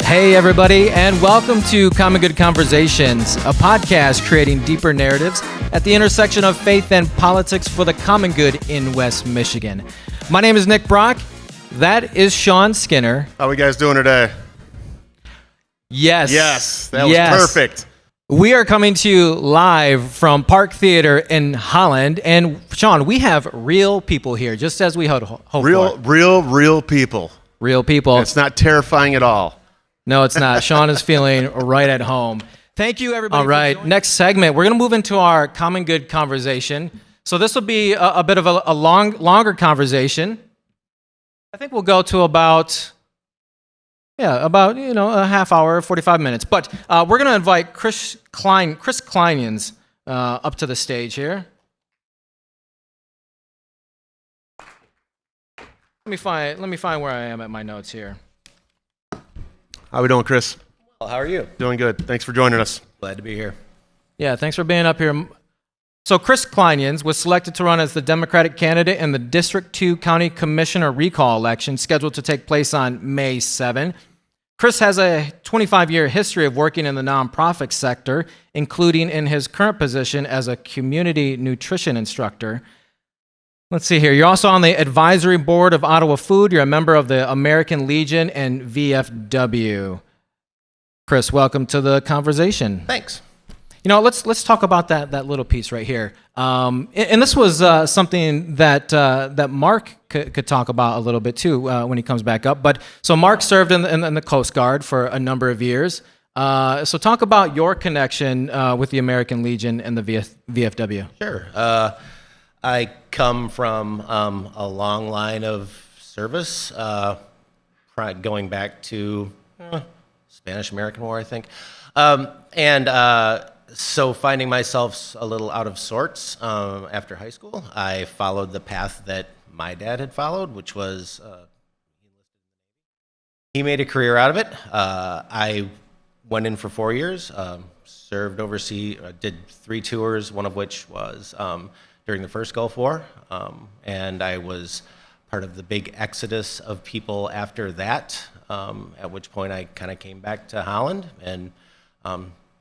Hey, everybody, and welcome to Common Good Conversations, a podcast creating deeper narratives at the intersection of faith and politics for the common good in West Michigan. My name is Nick Brock. That is Sean Skinner. How are we guys doing today? Yes, that was perfect. We are coming to you live from Park Theater in Holland. And Sean, we have real people here, just as we hope for. Real people. Real people. It's not terrifying at all. No, it's not. Sean is feeling right at home. Thank you, everybody. All right, next segment, we're going to move into our common good conversation. So this will be a bit of a longer conversation. I think we'll go to about a half hour, 45 minutes. But we're going to invite Chris Kleinjans up to the stage here. Let me find where I am at my notes here. How we doing, Chris? Well, how are you? Doing good. Thanks for joining us. Glad to be here. Yeah, thanks for being up here. So Chris Kleinjans was selected to run as the Democratic candidate in the District 2 County Commissioner recall election scheduled to take place on May 7. Chris has a 25-year history of working in the nonprofit sector, including in his current position as a community nutrition instructor. Let's see here. You're also on the advisory board of Ottawa Food. You're a member of the American Legion and VFW. Chris, welcome to the conversation. Thanks. You know, let's talk about that little piece right here. And this was something that Mark could talk about a little bit too when he comes back up. But so Mark served in the Coast Guard for a number of years. So talk about your connection with the American Legion and the VFW. Sure. I come from a long line of service, going back to Spanish-American War, I think. So finding myself a little out of sorts after high school, I followed the path that my dad had followed, which was he made a career out of it. I went in for 4 years, served overseas, did 3 tours, one of which was during the first Gulf War, and I was part of the big exodus of people after that, at which point I kind of came back to Holland and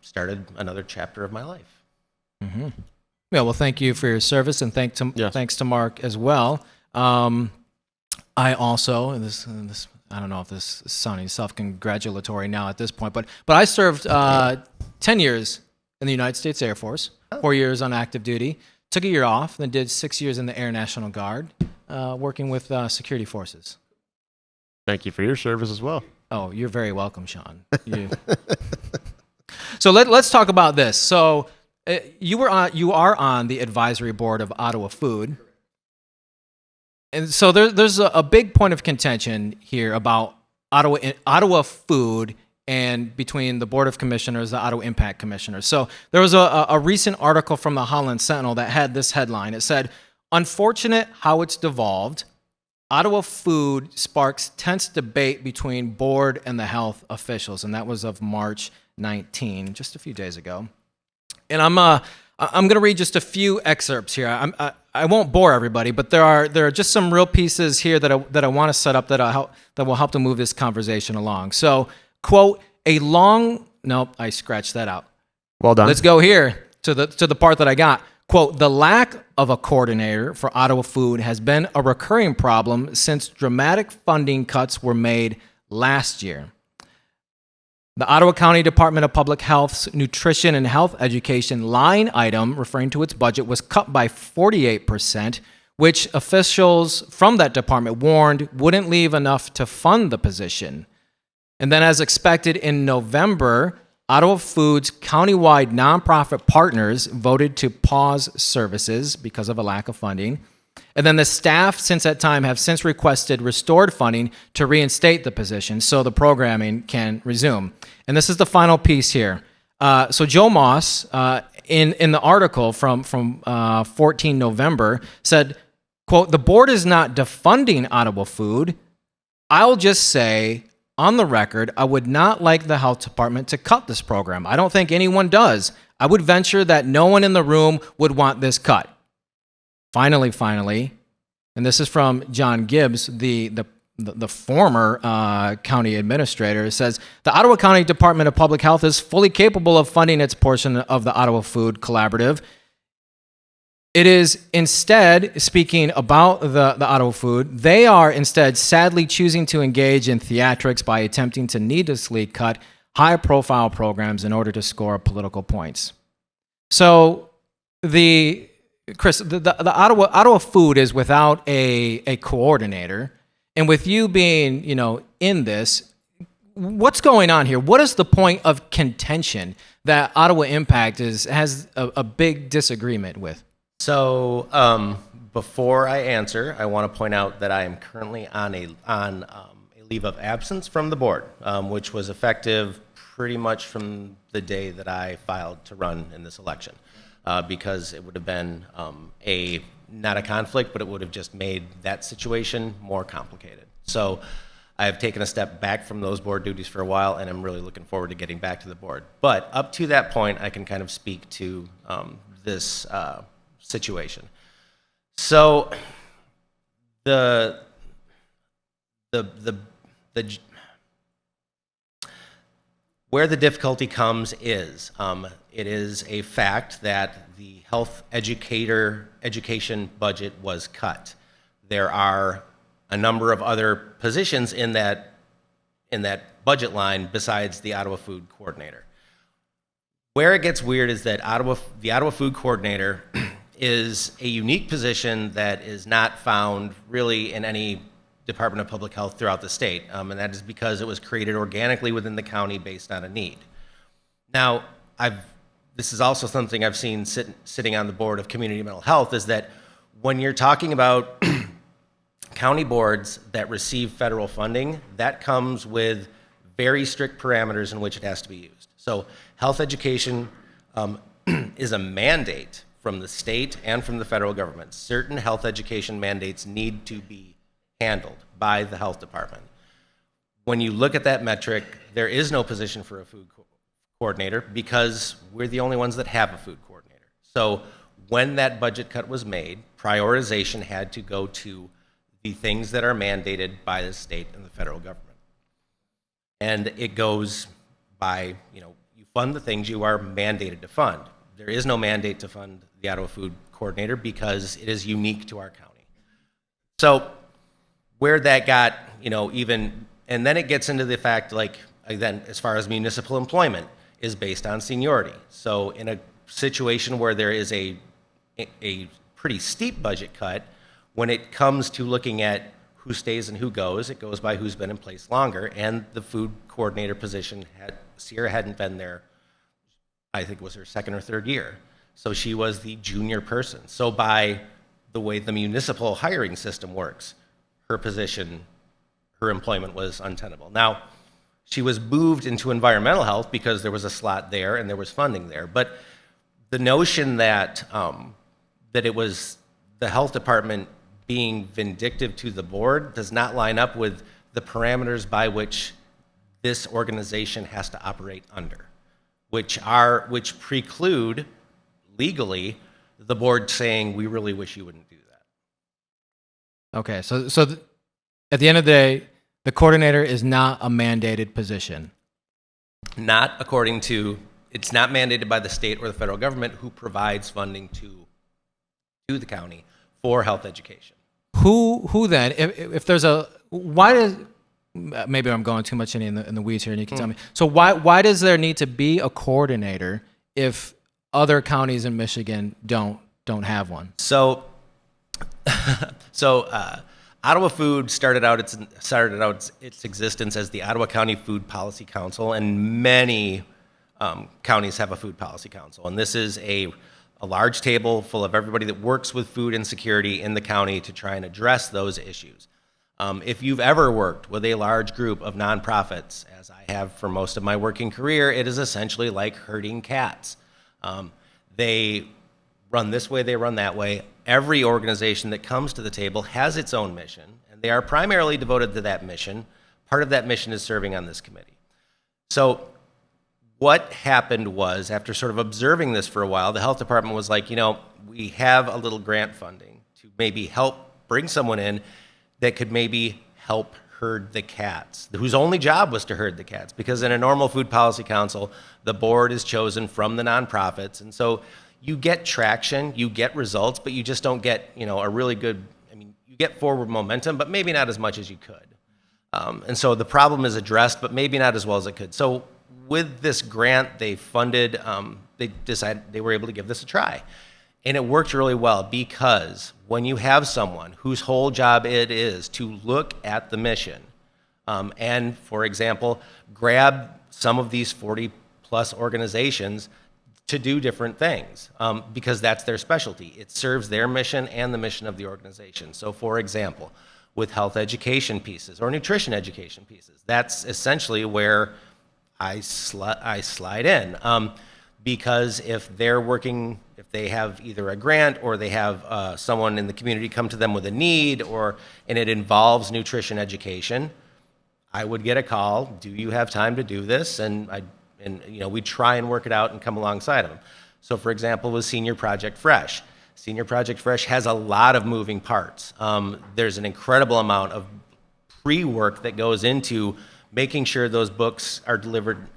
started another chapter of my life. Mm-hmm. Yeah, well, thank you for your service, and thanks to Mark as well. I also, and this I don't know if this is sounding self-congratulatory now at this point, but I served 10 years in the United States Air Force, 4 years on active duty. Took a year off, then did 6 years in the Air National Guard, working with security forces. Thank you for your service as well. Oh, you're very welcome, Sean. So let's talk about this. So you are on the advisory board of Ottawa Food, and so there's a big point of contention here about Ottawa Food and between the Board of Commissioners, the Ottawa Impact Commissioners. So there was a recent article from the Holland Sentinel that had this headline. It said, "Unfortunate how it's devolved. Ottawa Food sparks tense debate between board and the health officials." And that was of March 19, just a few days ago. And I'm going to read just a few excerpts here. I won't bore everybody, but there are just some real pieces here that I want to set up that will help to move this conversation along. So, quote, nope, I scratched that out. Well done. Let's go here to the part that I got. Quote, "The lack of a coordinator for Ottawa Food has been a recurring problem since dramatic funding cuts were made last year. The Ottawa County Department of Public Health's Nutrition and Health Education line item, referring to its budget, was cut by 48%, which officials from that department warned wouldn't leave enough to fund the position. And then, as expected in November, Ottawa Food's countywide nonprofit partners voted to pause services because of a lack of funding. And then the staff since that time have since requested restored funding to reinstate the position so the programming can resume." And this is the final piece here. So Joe Moss, in the article from 14 November, said, quote, "The board is not defunding Ottawa Food. I'll just say, on the record, I would not like the health department to cut this program. I don't think anyone does. I would venture that no one in the room would want this cut. Finally, and this is from John Gibbs, the the former county administrator, says the Ottawa County Department of Public Health is fully capable of funding its portion of the Ottawa Food Collaborative. It is instead, speaking about the Ottawa Food, they are instead sadly choosing to engage in theatrics by attempting to needlessly cut high-profile programs in order to score political points. So, Chris, the Ottawa Food is without a coordinator, and with you being, in this, what's going on here? What is the point of contention that Ottawa Impact has a big disagreement with? So before I answer, I want to point out that I am currently on a leave of absence from the board, which was effective pretty much from the day that I filed to run in this election, because it would have been not a conflict, but it would have just made that situation more complicated. So I have taken a step back from those board duties for a while, and I'm really looking forward to getting back to the board. But up to that point, I can kind of speak to this situation. So the where the difficulty comes is it is a fact that the health education budget was cut. There are a number of other positions in that budget line besides the Ottawa Food Coordinator. Where it gets weird is that the Ottawa Food Coordinator is a unique position that is not found really in any Department of Public Health throughout the state, and that is because it was created organically within the county based on a need. Now, this is also something I've seen sitting on the board of community mental health, is that when you're talking about county boards that receive federal funding, that comes with very strict parameters in which it has to be used. So health education is a mandate from the state and from the federal government. Certain health education mandates need to be handled by the health department. When you look at that metric, there is no position for a food coordinator because we're the only ones that have a food coordinator. So when that budget cut was made, prioritization had to go to the things that are mandated by the state and the federal government. And it goes by, you fund the things you are mandated to fund. There is no mandate to fund the Ottawa Food Coordinator because it is unique to our county. So where that got, even, and then it gets into the fact, then as far as municipal employment is based on seniority. So in a situation where there is a pretty steep budget cut, when it comes to looking at who stays and who goes, it goes by who's been in place longer, and the food coordinator position Sierra hadn't been there, I think it was her second or third year. So she was the junior person. So by the way the municipal hiring system works, her employment was untenable. Now, she was moved into environmental health because there was a slot there and there was funding there. But the notion that that it was the health department being vindictive to the board does not line up with the parameters by which this organization has to operate under, which preclude legally the board saying, we really wish you wouldn't do that. Okay, so at the end of the day, the coordinator is not a mandated position. Not according to, it's not mandated by the state or the federal government who provides funding to the county for health education. Who then, if there's why does, maybe I'm going too much in the weeds here and you can tell me. So why does there need to be a coordinator if other counties in Michigan don't have one? So Ottawa Food started out its existence as the Ottawa County Food Policy Council, and many counties have a food policy council. And this is a large table full of everybody that works with food insecurity in the county to try and address those issues. If you've ever worked with a large group of nonprofits, as I have for most of my working career, it is essentially like herding cats. They run this way, they run that way. Every organization that comes to the table has its own mission, and they are primarily devoted to that mission. Part of that mission is serving on this committee. So what happened was, after sort of observing this for a while, the health department was like, we have a little grant funding to maybe help bring someone in that could maybe help herd the cats, whose only job was to herd the cats. Because in a normal food policy council, the board is chosen from the nonprofits. And so you get traction, you get results, but you just don't get, a really good, you get forward momentum, but maybe not as much as you could. And so the problem is addressed, but maybe not as well as it could. So with this grant, they funded, they decided they were able to give this a try. And it worked really well because when you have someone whose whole job it is to look at the mission and, for example, grab some of these 40 plus organizations to do different things because that's their specialty. It serves their mission and the mission of the organization. So, for example, with health education pieces or nutrition education pieces, that's essentially where I slide in. Because if they're working, if they have either a grant or they have someone in the community come to them with a need, and it involves nutrition education, I would get a call. Do you have time to do this? And we try and work it out and come alongside of them. So, for example, with Senior Project Fresh, Senior Project Fresh has a lot of moving parts. There's an incredible amount of pre-work that goes into making sure those books are delivered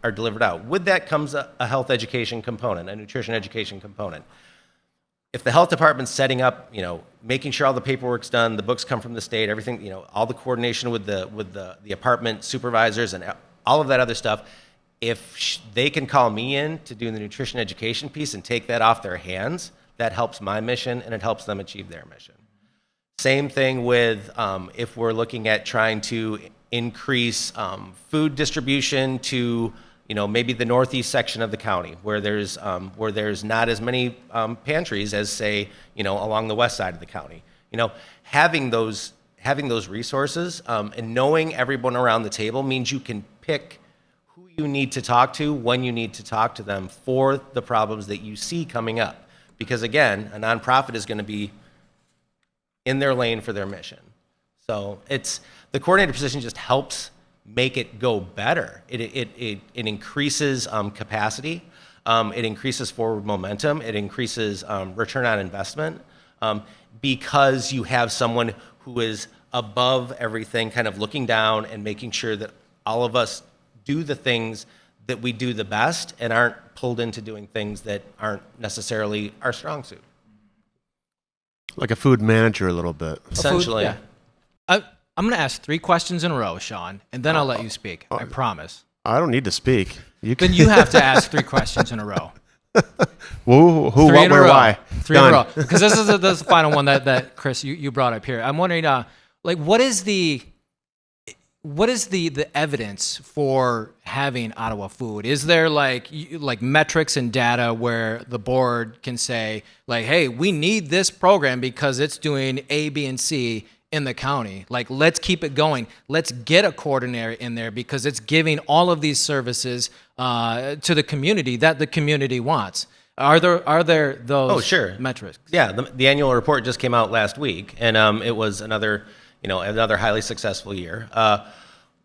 out. With that comes a health education component, a nutrition education component. If the health department's setting up, making sure all the paperwork's done, the books come from the state, everything, all the coordination with the apartment supervisors and all of that other stuff, if they can call me in to do the nutrition education piece and take that off their hands, that helps my mission and it helps them achieve their mission. Same thing with if we're looking at trying to increase food distribution to maybe the northeast section of the county where there's not as many pantries as say along the west side of the county. Having those resources and knowing everyone around the table means you can pick who you need to talk to when you need to talk to them for the problems that you see coming up. Because again, a nonprofit is going to be in their lane for their mission. So the coordinator position just helps make it go better. It increases capacity, it increases forward momentum, it increases return on investment because you have someone who is above everything, kind of looking down and making sure that all of us do the things that we do the best and aren't pulled into doing things that aren't necessarily our strong suit. Like a food manager a little bit. Essentially. Yeah. I'm going to ask 3 questions in a row, Sean, and then I'll let you speak. I promise. I don't need to speak. Then you have to ask 3 questions in a row. Who, 3 what, in a where, row. why? 3 in a row. Because this is the final one that Chris, you brought up here. I'm wondering, what is the evidence for having Ottawa Food? Is there like metrics and data where the board can say hey, we need this program because it's doing A, B, and C in the county. Let's keep it going. Let's get a coordinator in there because it's giving all of these services to the community that the community wants. Are there those metrics? Yeah, the annual report just came out last week, and it was another highly successful year.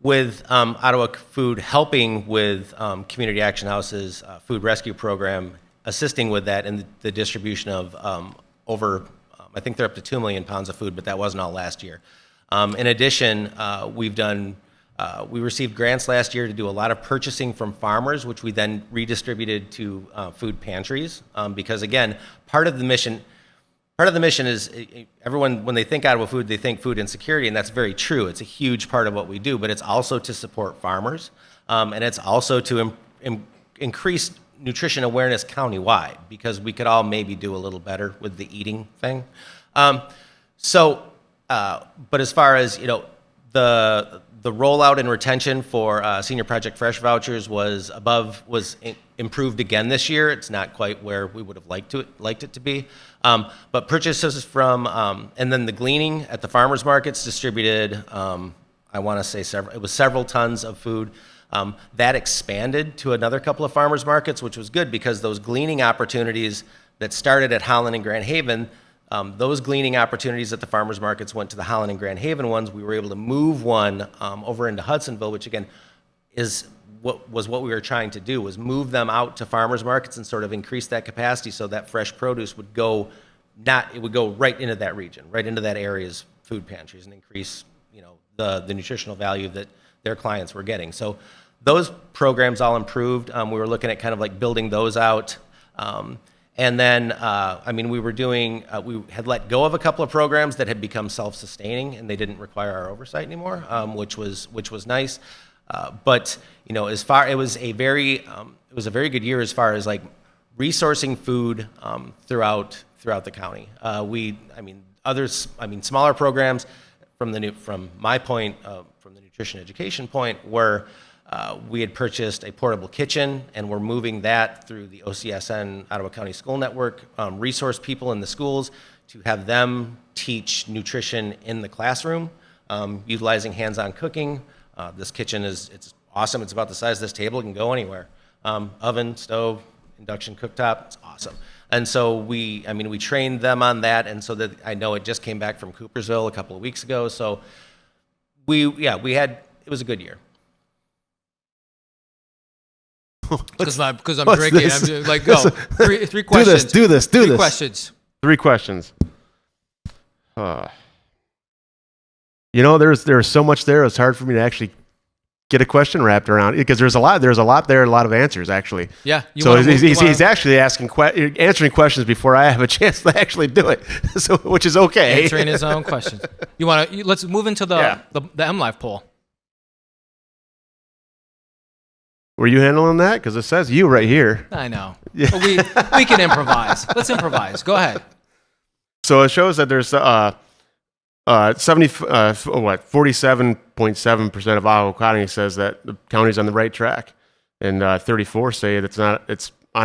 With Ottawa Food helping with Community Action House's food rescue program, assisting with that and the distribution of over, I think they're up to 2 million pounds of food, but that wasn't all last year. In addition, we received grants last year to do a lot of purchasing from farmers, which we then redistributed to food pantries. Because again, part of the mission is everyone, when they think Ottawa Food, they think food insecurity, and that's very true. It's a huge part of what we do, but it's also to support farmers, and it's also to increase nutrition awareness countywide, because we could all maybe do a little better with the eating thing. But as far as the rollout and retention for Senior Project Fresh vouchers was improved again this year. It's not quite where we would have liked it to be. But purchases from and then the gleaning at the farmers markets distributed. I want to say several tons of food. That expanded to another couple of farmers markets, which was good because those gleaning opportunities that started at Holland and Grand Haven, those gleaning opportunities at the farmers markets went to the Holland and Grand Haven ones. We were able to move one over into Hudsonville, which again is what we were trying to do, was move them out to farmers markets and sort of increase that capacity so that fresh produce would go right into that region, right into that area's food pantries and increase the nutritional value that their clients were getting. So those programs all improved. We were looking at kind of like building those out. And then, we were doing, we had let go of a couple of programs that had become self-sustaining and they didn't require our oversight anymore, which was nice. But it was a very good year as far as like resourcing food throughout the county. Smaller programs from my point, from the nutrition education point, were we had purchased a portable kitchen and we're moving that through the OCSN Ottawa County School Network, resource people in the schools to have them teach nutrition in the classroom, utilizing hands-on cooking. This kitchen it's awesome. It's about the size of this table. It can go anywhere. Oven, stove, induction cooktop. It's awesome. And so we trained them on that. And so that I know it just came back from Coopersville a couple of weeks ago. So it was a good year. Because I'm drinking. I'm just, like, go. Three questions. Do this. Three questions. 3 questions. There's so much there. It's hard for me to actually get a question wrapped around it because there's a lot there, a lot of answers actually. Yeah. He's actually answering questions before I have a chance to actually do it, so which is okay. Answering his own questions. Let's move into the MLive poll. Were you handling that? Because it says you right here. I know. Yeah. But we can improvise. Let's improvise. Go ahead. So it shows that there's 47.7% of Ottawa County says that the county's on the right track, and 34 say it's on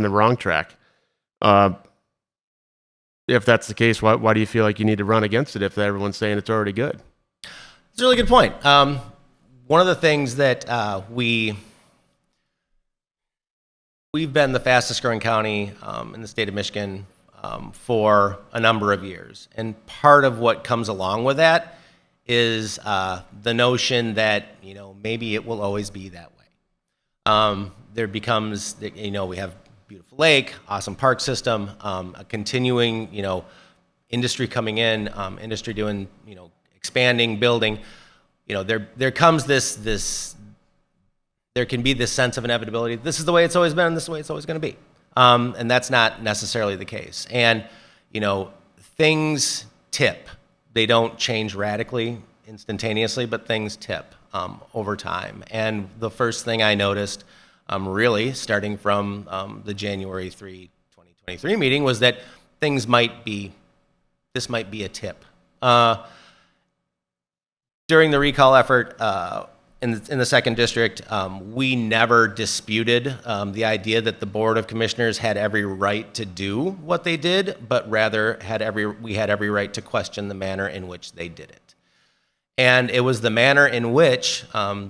the wrong track. If that's the case, why do you feel like you need to run against it if everyone's saying it's already good? It's a really good point. One of the things that we've been the fastest growing county in the state of Michigan for a number of years. And part of what comes along with that is the notion that, maybe it will always be that way. There becomes, we have beautiful lake, awesome park system, a continuing, industry coming in, industry doing, expanding, building. There comes there can be this sense of inevitability. This is the way it's always been, and this is the way it's always going to be. And that's not necessarily the case. And, things tip. They don't change radically, instantaneously, but things tip over time. And the first thing I noticed, really, starting from the January 3, 2023 meeting, was that this might be a tip. During the recall effort, in the second district, we never disputed the idea that the Board of Commissioners had every right to do what they did, but rather we had every right to question the manner in which they did it. And it was the manner in which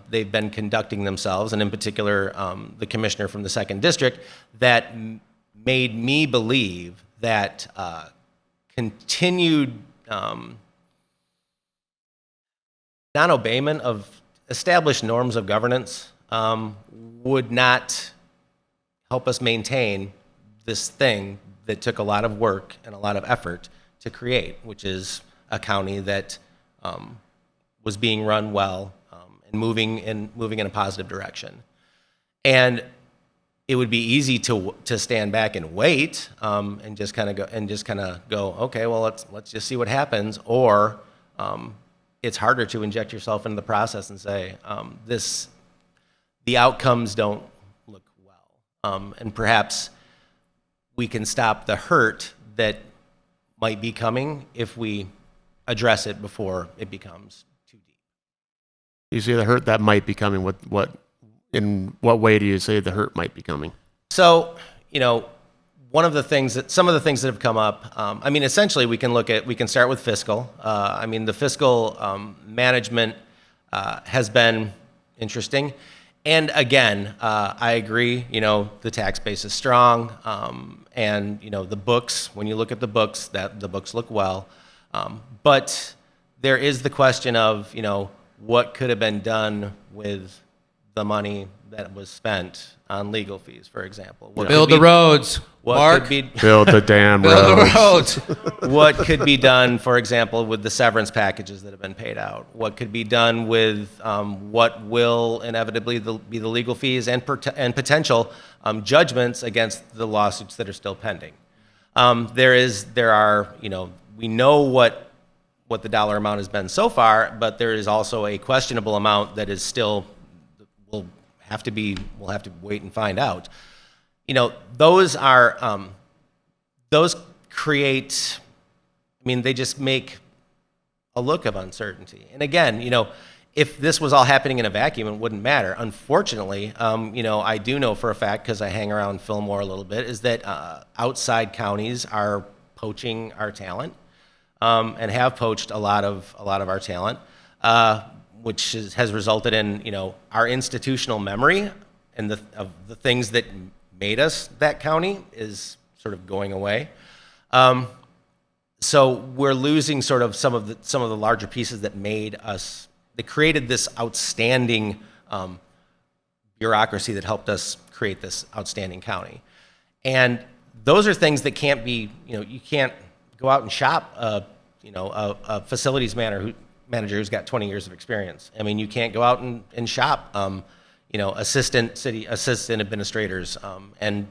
they've been conducting themselves, and in particular, the commissioner from the second district, that made me believe that continued non-obeyment of established norms of governance would not help us maintain this thing that took a lot of work and a lot of effort to create, which is a county that was being run well and moving in a positive direction. And it would be easy to stand back and wait and just kind of go, okay, well, let's just see what happens, or it's harder to inject yourself into the process and say, the outcomes don't look well. And perhaps we can stop the hurt that might be coming if we address it before it becomes too deep. You say the hurt that might be coming. In what way do you say the hurt might be coming? So, some of the things that have come up, essentially we can start with fiscal. The fiscal management has been interesting. And again, I agree, the tax base is strong. And, the books, when you look at the books, the books look well. But there is the question of, what could have been done with the money that was spent on legal fees, for example? What Build could the be- roads. What Mark, could be Build the damn build the roads. roads. what could be done, for example, with the severance packages that have been paid out? What could be done with what will inevitably be the legal fees and potential judgments against the lawsuits that are still pending? There are, we know what the dollar amount has been so far, but there is also a questionable amount that is still we'll have to wait and find out. Those are those create. I mean, they just make a look of uncertainty. And again, if this was all happening in a vacuum, it wouldn't matter. Unfortunately, I do know for a fact, because I hang around Fillmore a little bit, is that outside counties are poaching our talent, and have poached a lot of our talent, which has resulted in our institutional memory and of the things that made us that county is sort of going away. So we're losing sort of some of the larger pieces that created this outstanding bureaucracy that helped us create this outstanding county. And those are things that can't be, you can't go out and shop a facilities manager who's got 20 years of experience. I mean, you can't go out and shop assistant administrators and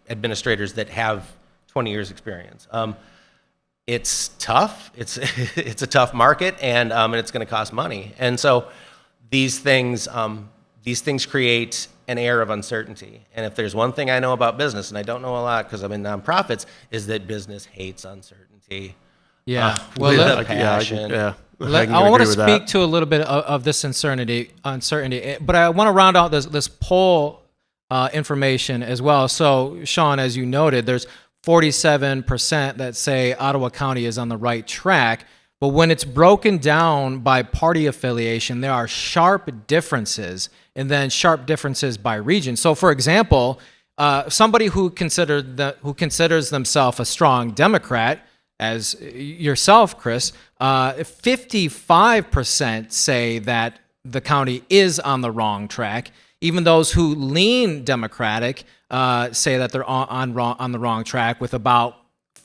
administrators that have 20 years experience. It's tough. It's a tough market, and it's going to cost money. And so these things create an air of uncertainty. And if there's one thing I know about business, and I don't know a lot because I'm in nonprofits, is that business hates uncertainty. Yeah. With Well, a passion. I I want to speak to a little bit of this uncertainty, but I want to round out this poll information as well. So, Sean, as you noted, there's 47% that say Ottawa County is on the right track, but when it's broken down by party affiliation, there are sharp differences, and then sharp differences by region. So, for example, somebody who considers themselves a strong Democrat, as yourself, Chris, 55% say that the county is on the wrong track. Even those who lean Democratic say that they're on the wrong track, with about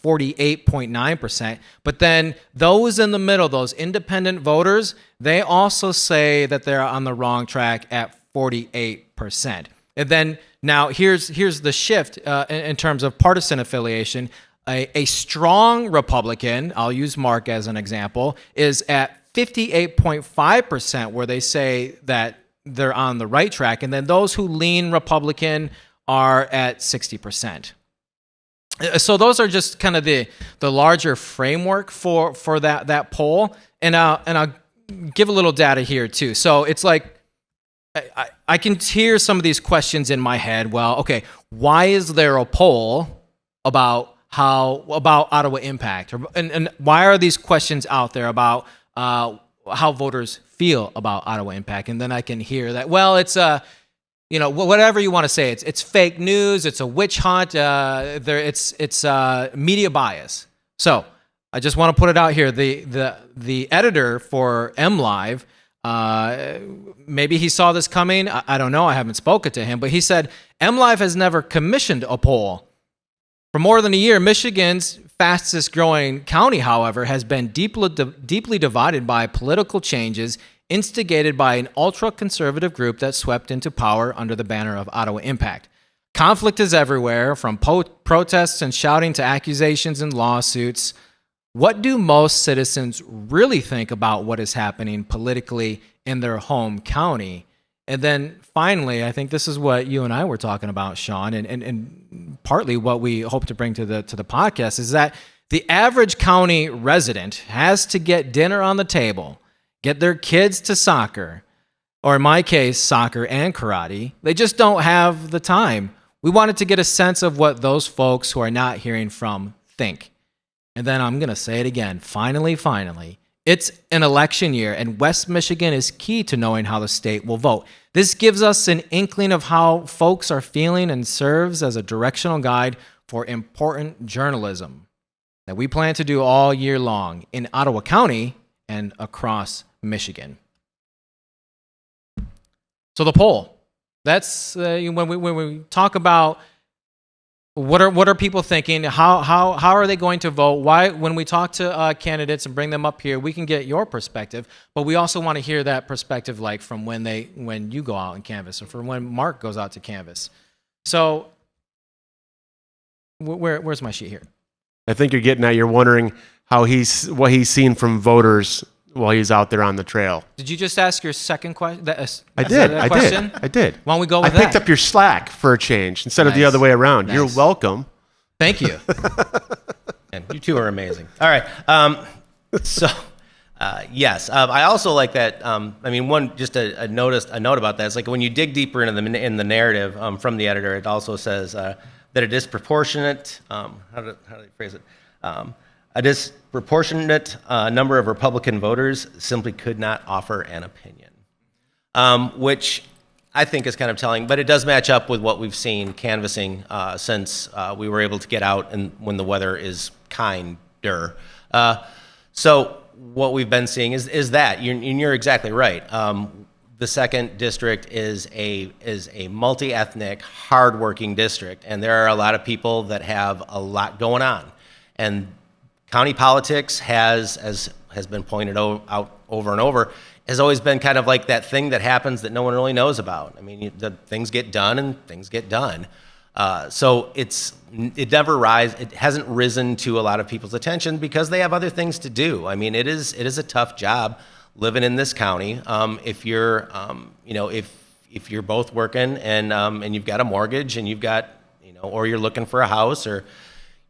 48.9%. But then those in the middle, those independent voters, they also say that they're on the wrong track at 48%. And then now here's the shift in terms of partisan affiliation. A strong Republican, I'll use Mark as an example, is at 58.5%, where they say that they're on the right track. And then those who lean Republican are at 60%. So those are just kind of the larger framework for that poll. And I'll give a little data here too. So it's like, I can hear some of these questions in my head. Well, okay, why is there a poll about Ottawa Impact, and why are these questions out there about how voters feel about Ottawa Impact? And then I can hear that, well, it's whatever you want to say, it's fake news, it's a witch hunt, it's media bias. So I just want to put it out here. The editor for MLive, maybe he saw this coming. I don't know. I haven't spoken to him, but he said MLive has never commissioned a poll. For more than a year, Michigan's fastest growing county, however, has been deeply divided by political changes instigated by an ultra-conservative group that swept into power under the banner of Ottawa Impact. Conflict is everywhere, from protests and shouting to accusations and lawsuits. What do most citizens really think about what is happening politically in their home county? And then finally, I think this is what you and I were talking about, Sean, and partly what we hope to bring to the podcast, is that the average county resident has to get dinner on the table, get their kids to soccer, or in my case, soccer and karate. They just don't have the time. We wanted to get a sense of what those folks who are not hearing from think. And then I'm going to say it again. Finally, it's an election year, and West Michigan is key to knowing how the state will vote. This gives us an inkling of how folks are feeling and serves as a directional guide for important journalism that we plan to do all year long in Ottawa County and across Michigan. So the poll. That's when we talk about what are people thinking? How are they going to vote? Why, when we talk to candidates and bring them up here, we can get your perspective, but we also want to hear that perspective, like from when you go out and canvass, or from when Mark goes out to canvass. So where's my sheet here? I think you're wondering what he's seen from voters while he's out there on the trail. Did you just ask your second question? I did. Why don't we go with I picked up your slack for a change instead of the other way around. Nice. You're welcome. Thank you. And you two are amazing. All right. Yes. I also like that. A note about that. It's like when you dig deeper into the narrative from the editor, it also says that a disproportionate. How do they phrase it? A disproportionate number of Republican voters simply could not offer an opinion, which I think is kind of telling. But it does match up with what we've seen canvassing since we were able to get out and when the weather is kinder. So what we've been seeing is that you're exactly right. The second district is a multi-ethnic, hardworking district, and there are a lot of people that have a lot going on. And county politics has been pointed out over and over, has always been kind of like that thing that happens that no one really knows about. I mean, things get done and things get done. So it hasn't risen to a lot of people's attention because they have other things to do. I mean, it is a tough job living in this county. If you're, if you're both working and you've got a mortgage and you've got, or you're looking for a house, or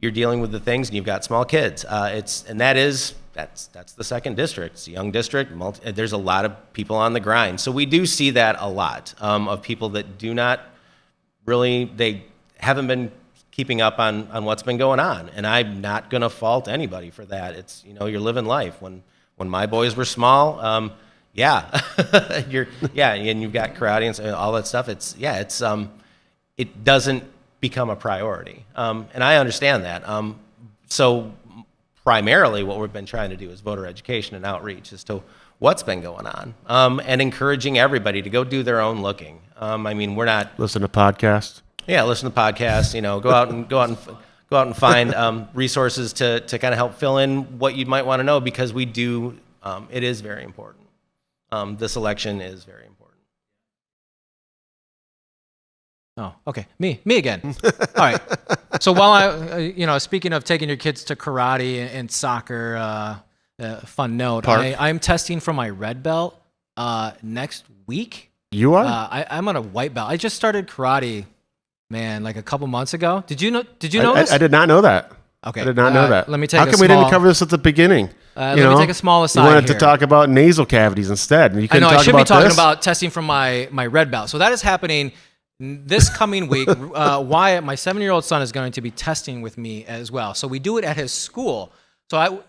you're dealing with the things and you've got small kids. That's the second district. It's a young district. There's a lot of people on the grind. So we do see that a lot of people that do not really, they haven't been keeping up on what's been going on. And I'm not going to fault anybody for that. It's, you're living life. When my boys were small, and you've got karate and all that stuff. It doesn't become a priority. And I understand that. So primarily what we've been trying to do is voter education and outreach as to what's been going on, and encouraging everybody to go do their own looking. We're not listen to podcasts. Yeah, listen to podcasts. Go out and find resources to kind of help fill in what you might want to know, because we do. It is very important. This election is very important. Oh, okay. Me again. All right. So while speaking of taking your kids to karate and soccer, fun note, I'm testing for my red belt next week. You are? I'm on a white belt. I just started karate, man, like a couple months ago. Did you know this? I did not know that. Okay. I did not know that. Let me take. How come we didn't cover this at the beginning? Let me take a small aside. You wanted to talk about nasal cavities instead. And you I know. I should be talking this? about testing for my red belt. So that is happening this coming week. Wyatt, my 7-year-old son, is going to be testing with me as well. So we do it at his school. So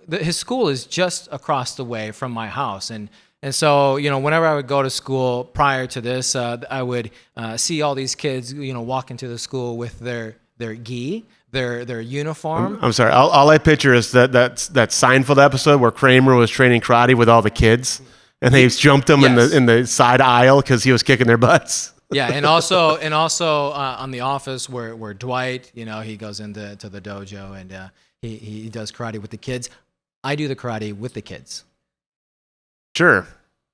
his school is just across the way from my house, and so whenever I would go to school prior to this, I would see all these kids walk into the school with their gi, their uniform. I'm sorry. All I picture is that Seinfeld episode where Kramer was training karate with all the kids, and they jumped him in the side aisle because he was kicking their butts. Yeah, and also on The Office where Dwight, he goes into the dojo and he does karate with the kids. I do the karate with the kids. Sure.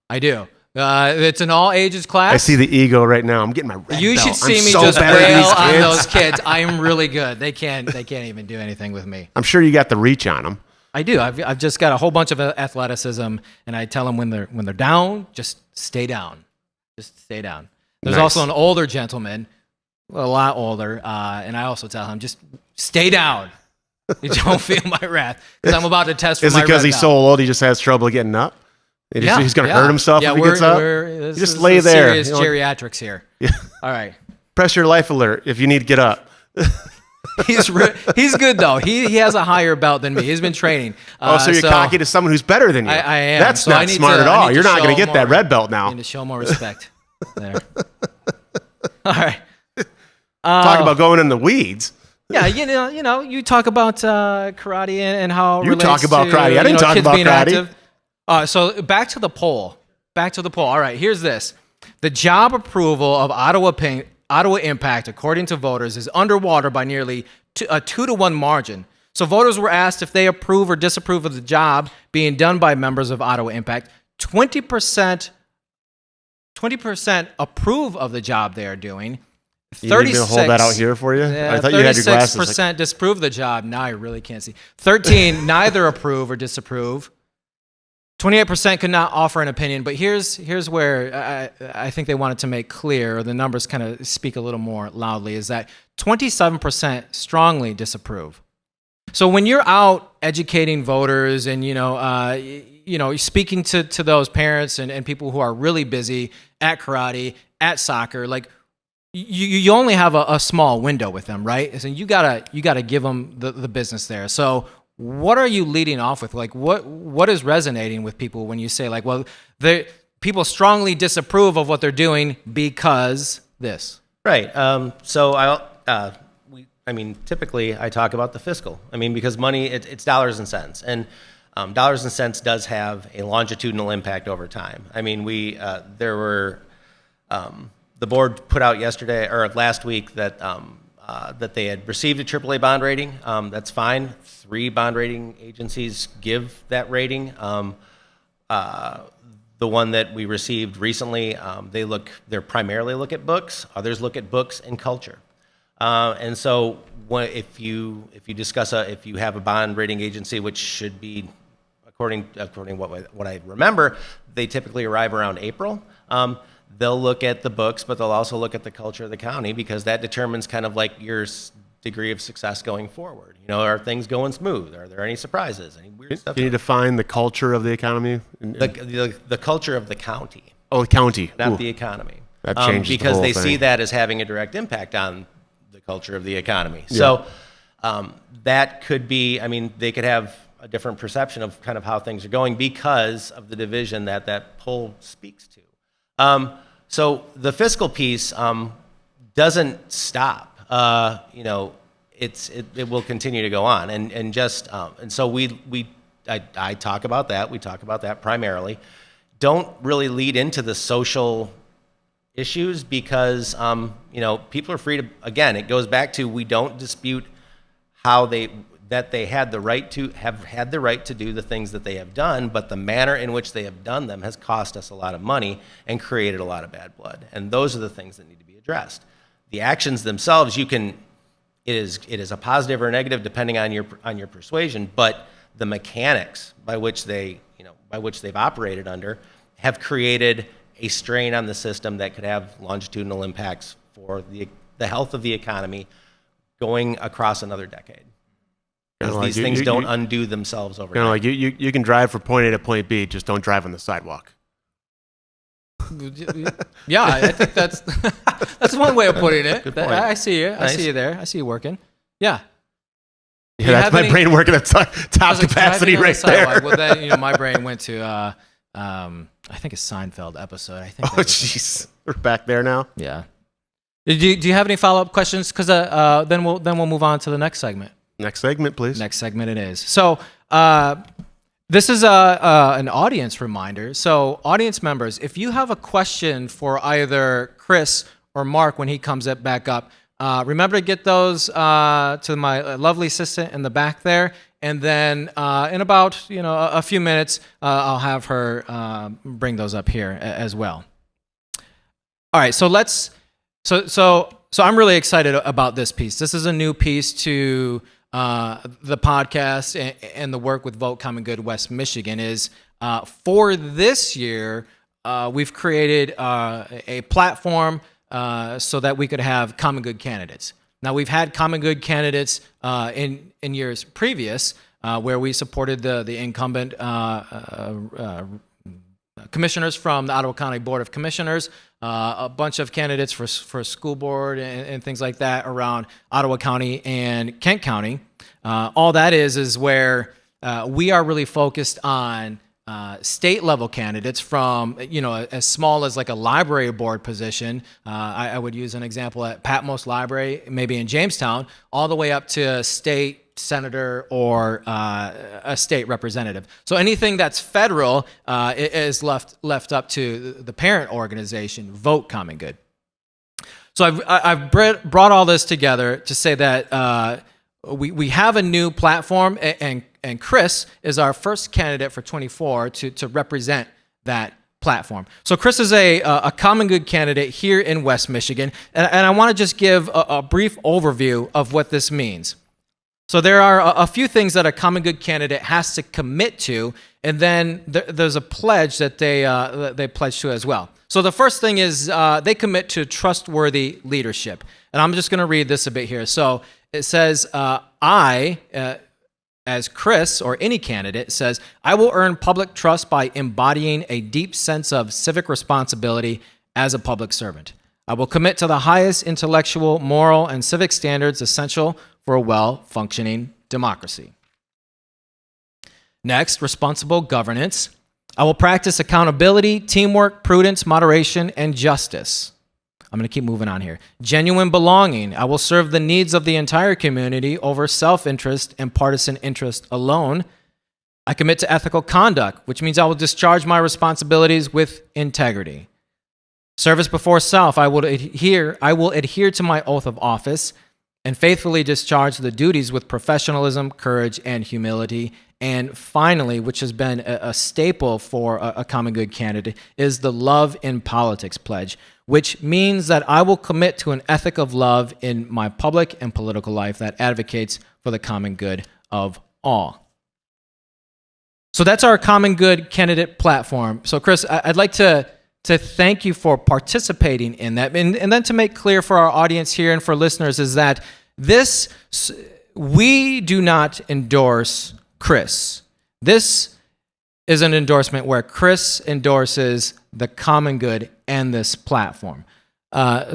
I do. It's an all ages class. I see the ego right now. I'm getting my red You belt. should see I'm me so just better than wail these on kids. those kids. I am really good. They can't even do anything with me. I'm sure you got the reach on them. I do. I've just got a whole bunch of athleticism, and I tell them when they're down, just stay down. Just stay down. There's Nice. also an older gentleman, a lot older, and I also tell him, just stay down. You don't feel my wrath, because I'm about to test for Is my it because red he's belt. so old he just has trouble getting up? He's going to hurt himself if he gets up? You just lay there. Serious geriatrics here. Yeah. All right. Press your life alert if you need to get up. He's good, though. He has a higher belt than me. He's been training. So you're cocky to someone who's better than you. I am. That's So I not need smart to- at I all. need You're to not going show to get that more- red belt I now. need to show more respect. There. All right. Talk about going in the weeds. Yeah, you talk about karate and how it You relates talk about to, karate. I didn't talk kids about being karate. active. So back to the poll. All right, here's this. The job approval of Ottawa Impact, according to voters, is underwater by nearly a 2-to-1 margin. So voters were asked if they approve or disapprove of the job being done by members of Ottawa Impact. 20% approve of the job they are doing. You need me to hold that out here for you? Yeah, I thought you had your glasses. 36% disapprove of the job. Now I really can't see. 13 neither approve or disapprove. 28% could not offer an opinion. But here's where I think they wanted to make clear, or the numbers kind of speak a little more loudly, is that 27% strongly disapprove. So when you're out educating voters and speaking to those parents and people who are really busy at karate, at soccer, like you only have a small window with them, right? So you gotta give them the business there. So what are you leading off with? Like what is resonating with people when you say like, well, people strongly disapprove of what they're doing because this? Right. Typically I talk about the fiscal. Because money, it's dollars and cents, and dollars and cents does have a longitudinal impact over time. The board put out last week that they had received a AAA bond rating. That's fine. 3 bond rating agencies give that rating. The one that we received recently, they primarily look at books. Others look at books and culture. And so if you have a bond rating agency, which should be according what I remember, they typically arrive around April. They'll look at the books, but they'll also look at the culture of the county, because that determines kind of like your degree of success going forward. Are things going smooth? Are there any surprises? Any weird stuff? Can you define the culture of the economy? The culture of the county. Oh, the county. Not the economy. That changes because the whole they thing. see that as having a direct impact on the culture of the economy. Yeah. So that could be, they could have a different perception of kind of how things are going because of the division that poll speaks to. So the fiscal piece doesn't stop. It will continue to go on, and so I talk about that. We talk about that primarily. Don't really lead into the social issues because people are free to. Again, it goes back to, we don't dispute how they have had the right to do the things that they have done, but the manner in which they have done them has cost us a lot of money and created a lot of bad blood. And those are the things that need to be addressed. The actions themselves, it is a positive or a negative depending on your persuasion, but the mechanics by which they've operated under have created a strain on the system that could have longitudinal impacts for the health of the economy going across another decade. Because these things don't undo themselves over time. Like you can drive from point A to point B, just don't drive on the sidewalk. Yeah, I think that's one way of putting it. Good point. I see you. Nice. I see you there. I see you working. Yeah. Yeah, that's my brain working at top capacity right there. Well, then my brain went to I think a Seinfeld episode. I think. Oh, jeez, we're back there now. Yeah. Do you have any follow-up questions? Because then we'll move on to the next segment. Next segment, please. Next segment it is. So this is an audience reminder. So audience members, if you have a question for either Chris or Mark when he comes back up, remember to get those to my lovely assistant in the back there. And then in about a few minutes, I'll have her bring those up here as well. All right, so So I'm really excited about this piece. This is a new piece to the podcast and the work with Vote Common Good West Michigan. Is for this year, we've created a platform so that we could have common good candidates. Now, we've had common good candidates in years previous where we supported the incumbent commissioners from the Ottawa County Board of Commissioners, a bunch of candidates for school board and things like that around Ottawa County and Kent County. All that is where we are really focused on state level candidates from, as small as like a library board position. I would use an example at Patmos Library, maybe in Jamestown, all the way up to a state senator or a state representative. So anything that's federal is left up to the parent organization, Vote Common Good. So I've brought all this together to say that we have a new platform, and Chris is our first candidate for 24 to represent that platform. So Chris is a common good candidate here in West Michigan, and I want to just give a brief overview of what this means. So there are a few things that a common good candidate has to commit to, and then there's a pledge that they pledge to as well. So the first thing is they commit to trustworthy leadership. And I'm just going to read this a bit here. So it says, I, as Chris or any candidate, says, I will earn public trust by embodying a deep sense of civic responsibility as a public servant. I will commit to the highest intellectual, moral, and civic standards essential for a well-functioning democracy. Next, responsible governance. I will practice accountability, teamwork, prudence, moderation, and justice. I'm going to keep moving on here. Genuine belonging. I will serve the needs of the entire community over self-interest and partisan interest alone. I commit to ethical conduct, which means I will discharge my responsibilities with integrity. Service before self. I will adhere to my oath of office and faithfully discharge the duties with professionalism, courage, and humility. And finally, which has been a staple for a common good candidate, is the Love in Politics pledge, which means that I will commit to an ethic of love in my public and political life that advocates for the common good of all. So that's our common good candidate platform. So Chris, I'd like to thank you for participating in that. And then to make clear for our audience here and for listeners is that we do not endorse Chris. This is an endorsement where Chris endorses the common good and this platform.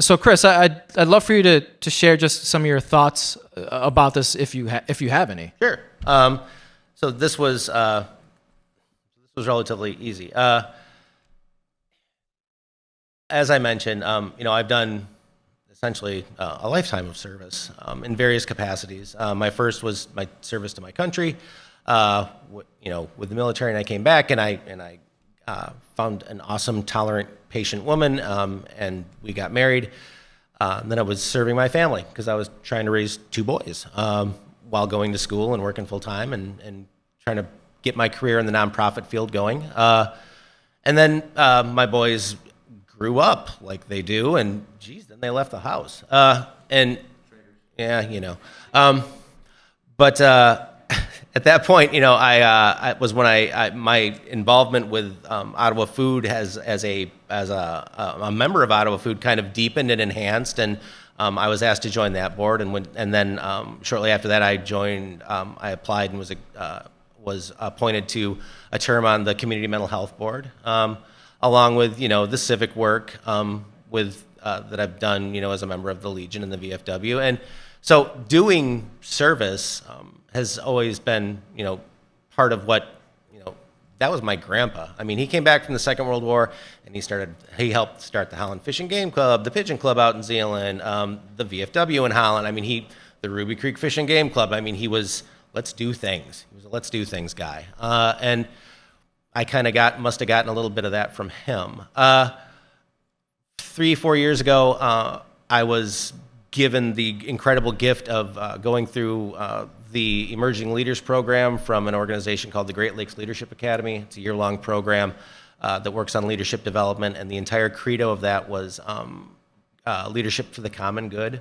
So Chris, I'd love for you to share just some of your thoughts about this if you have any. Sure. So this was relatively easy. As I mentioned, I've done essentially a lifetime of service in various capacities. My first was my service to my country, with the military, and I came back and I found an awesome, tolerant, patient woman, and we got married. Then I was serving my family because I was trying to raise two boys while going to school and working full time and trying to get my career in the nonprofit field going. And then my boys grew up like they do, and then they left the house. But at that point, I was when my involvement with Ottawa Food as a member of Ottawa Food kind of deepened and enhanced, and I was asked to join that board, and then shortly after that, I joined. I applied and was appointed to a term on the Community Mental Health Board, along with the civic work that I've done as a member of the Legion and the VFW, and so doing service has always been part of what that was my grandpa. I mean, he came back from the Second World War, and he helped start the Holland Fish and Game Club, the Pigeon Club out in Zeeland, the VFW in Holland. I mean, the Ruby Creek Fish and Game Club. I mean, he was let's do things. He was a let's do things guy, and I kind of must have gotten a little bit of that from him. 3-4 years ago, I was given the incredible gift of going through the Emerging Leaders Program from an organization called the Great Lakes Leadership Academy. It's a year-long program that works on leadership development, and the entire credo of that was leadership for the common good.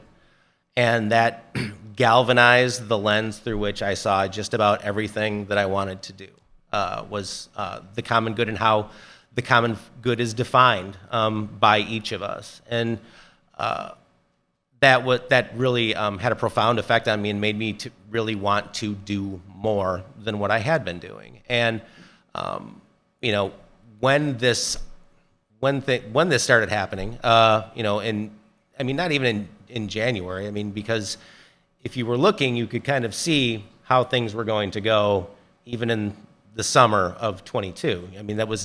And that galvanized the lens through which I saw just about everything that I wanted to do, was the common good and how the common good is defined by each of us. And that really had a profound effect on me and made me to really want to do more than what I had been doing. And when this started happening, not even in January. I mean, because if you were looking, you could kind of see how things were going to go, even in the summer of 22. I mean, this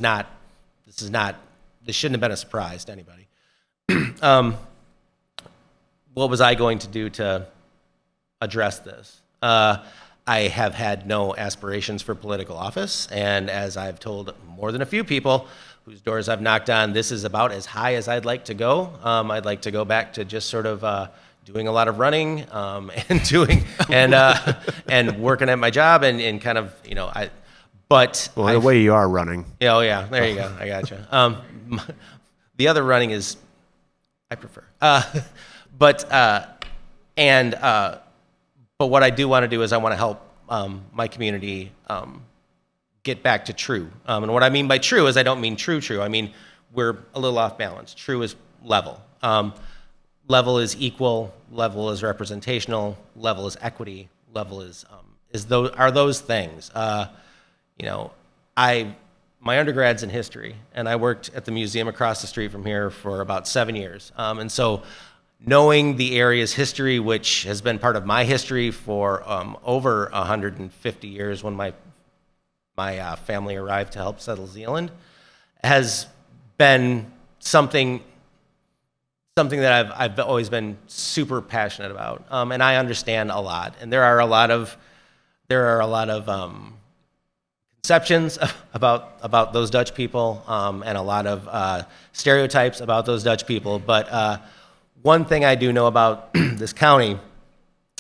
shouldn't have been a surprise to anybody. What was I going to do to address this? I have had no aspirations for political office, and as I've told more than a few people whose doors I've knocked on, this is about as high as I'd like to go. I'd like to go back to just sort of doing a lot of running and working at my job and kind of, the way you are running. Oh yeah, there you go. I gotcha. The other running is I prefer. But what I do want to do is I want to help my community get back to true. And what I mean by true is I don't mean true. I mean we're a little off balance. True is level. Level is equal. Level is representational. Level is equity. Level is those things. My undergrad's in history, and I worked at the museum across the street from here for about 7 years. And so knowing the area's history, which has been part of my history for over 150 years when my family arrived to help settle Zealand, has been something that I've always been super passionate about. And I understand a lot. And there are a lot of conceptions about those Dutch people and a lot of stereotypes about those Dutch people. But one thing I do know about this county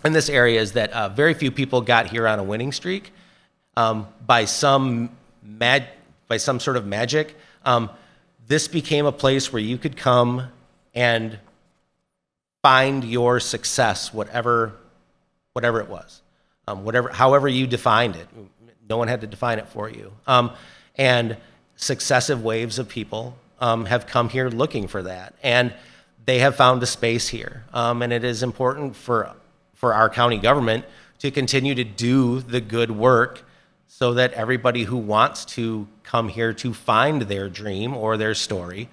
and this area is that very few people got here on a winning streak by some sort of magic. This became a place where you could come and find your success, whatever it was, however you defined it. No one had to define it for you. And successive waves of people have come here looking for that. And they have found a space here. And it is important for our county government to continue to do the good work so that everybody who wants to come here to find their dream or their story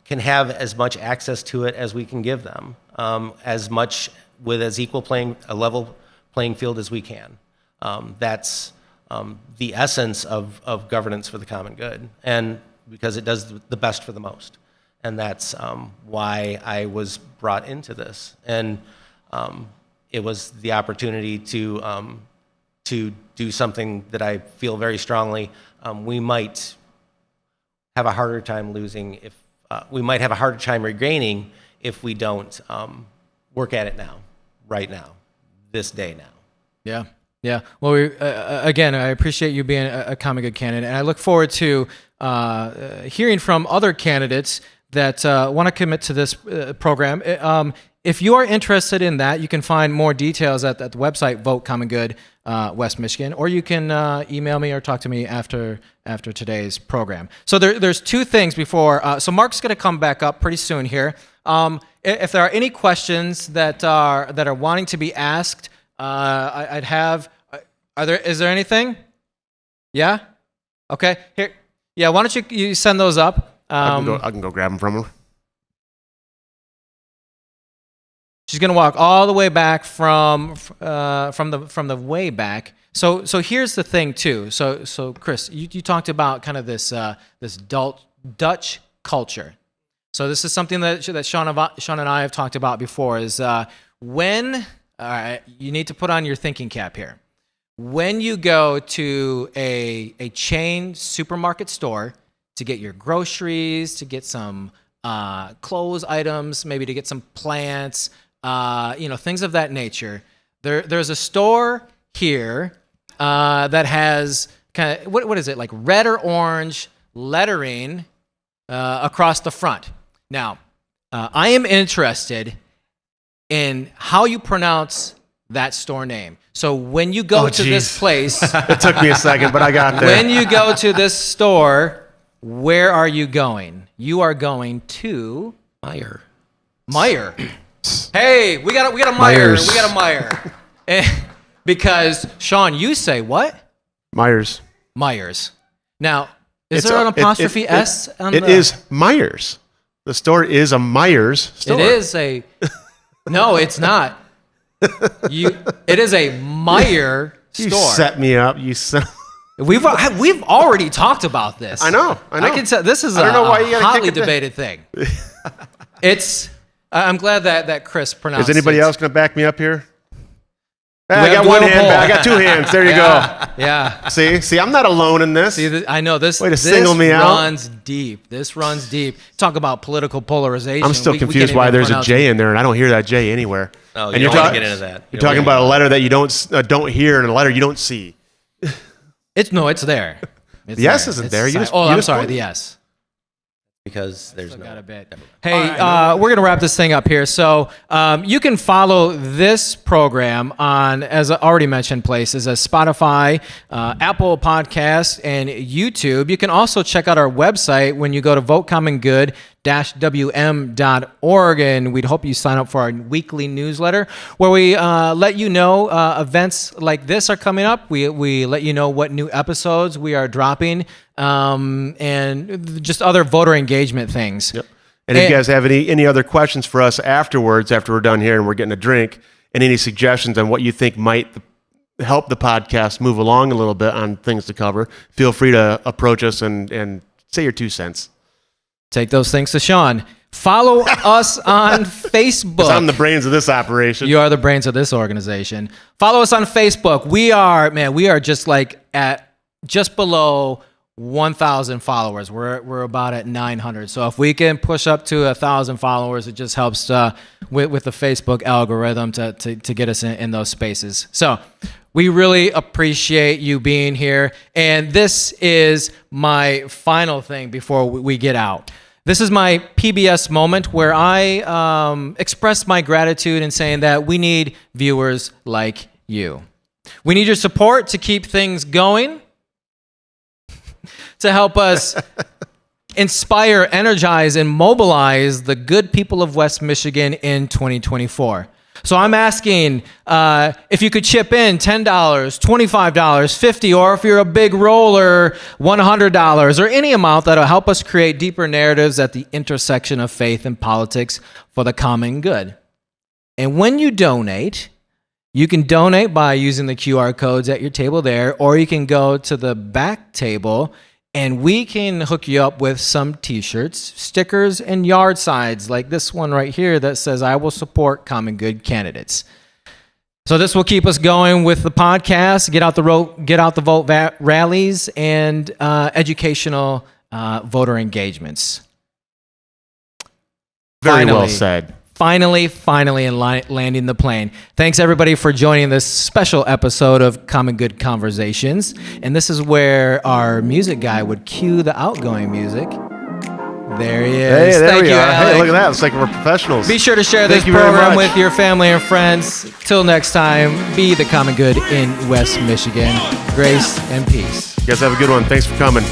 can have as much access to it as we can give them, as much with as a level playing field as we can. That's the essence of governance for the common good, and because it does the best for the most. And that's why I was brought into this. And it was the opportunity to do something that I feel very strongly we might have a harder time losing we might have a harder time regaining if we don't work at it now, right now, this day now. Yeah. Yeah. Well, again, I appreciate you being a common good candidate, and I look forward to hearing from other candidates that want to commit to this program. If you are interested in that, you can find more details at the website Vote Common Good West Michigan, or you can email me or talk to me after today's program. So there's two things before. So Mark's going to come back up pretty soon here. If there are any questions that are wanting to be asked, I'd have. Is there anything? Yeah. Okay. Here. Yeah. Why don't you send those up? I can go grab them from her. She's gonna walk all the way back from the way back. So here's the thing too. So Chris, you talked about kind of this Dutch culture. So this is something that Sean and I have talked about before. Is when you need to put on your thinking cap here. When you go to a chain supermarket store to get your groceries, to get some clothes items, maybe to get some plants, things of that nature. There's a store here that has kind of what is it, like red or orange lettering across the front. Now, I am interested in how you pronounce that store name. So when you go to this place, it took me a second, but I got there. When you go to this store, where are you going? You are going to Meyer. Hey, we got a Meyer. Myers. We got a Meyer. Because Sean, you say what? Myers. Now, is there an apostrophe S on the? It is Myers. The store is a Myers store. It is a. No, it's not. It is a Meyer store. You set me up. We've already talked about this. I know. I can tell this is I don't know why you gotta hotly kick it debated thing. I'm glad that Chris pronounced. Is anybody it. else going to back me up here? We I have got one dual hand poll. back. I got two hands. There you go. Yeah. See, I'm not alone in this. See, I know this. Way to this single me out. runs deep. This runs deep. Talk about political polarization. I'm still We confused can't why even there's a pronounce J it. in there, and I don't hear that J anywhere. Oh, and you you're don't want talking- to get into that. You're talking about a letter that you don't hear and a letter you don't see. It's there. It's The S there. isn't It's there. You silent. just- Oh, you I'm just sorry. pointed. The S. because there's Got no. a bit. Hey, we're going to wrap this thing up here. So you can follow this program on, as I already mentioned, places as Spotify, Apple Podcasts, and YouTube. You can also check out our website when you go to votecommongood-wm.org, and we'd hope you sign up for our weekly newsletter where we let you know events like this are coming up. We let you know what new episodes we are dropping, and just other voter engagement things. Yep. And if you guys have any other questions for us afterwards, after we're done here and we're getting a drink, and any suggestions on what you think might help the podcast move along a little bit on things to cover, feel free to approach us and say your 2 cents. Take those things to Sean. Follow us on Facebook. I'm the brains of this operation. You are the brains of this organization. Follow us on Facebook. We are just like at just below 1,000 followers. We're about at 900. So if we can push up to 1,000 followers, it just helps with the Facebook algorithm to get us in those spaces. So we really appreciate you being here. And this is my final thing before we get out. This is my PBS moment where I express my gratitude in saying that we need viewers like you. We need your support to keep things going, to help us inspire, energize, and mobilize the good people of West Michigan in 2024. So I'm asking if you could chip in $10, $25, $50, or if you're a big roller, $100, or any amount that'll help us create deeper narratives at the intersection of faith and politics for the common good. And when you donate, you can donate by using the QR codes at your table there, or you can go to the back table and we can hook you up with some t-shirts, stickers, and yard signs like this one right here that says, "I will support common good candidates." So this will keep us going with the podcast, get out the vote rallies, and educational voter engagements. Very well said. Finally landing the plane. Thanks everybody for joining this special episode of Common Good Conversations. And this is where our music guy would cue the outgoing music. There he is. Hey, there Thank we you, are. Alec. Hey, look at that. It's like we're professionals. Be sure to share Thank this you very program much. with your family and friends. Till next time, be the common good in West Michigan. Grace and peace. You guys have a good one. Thanks for coming.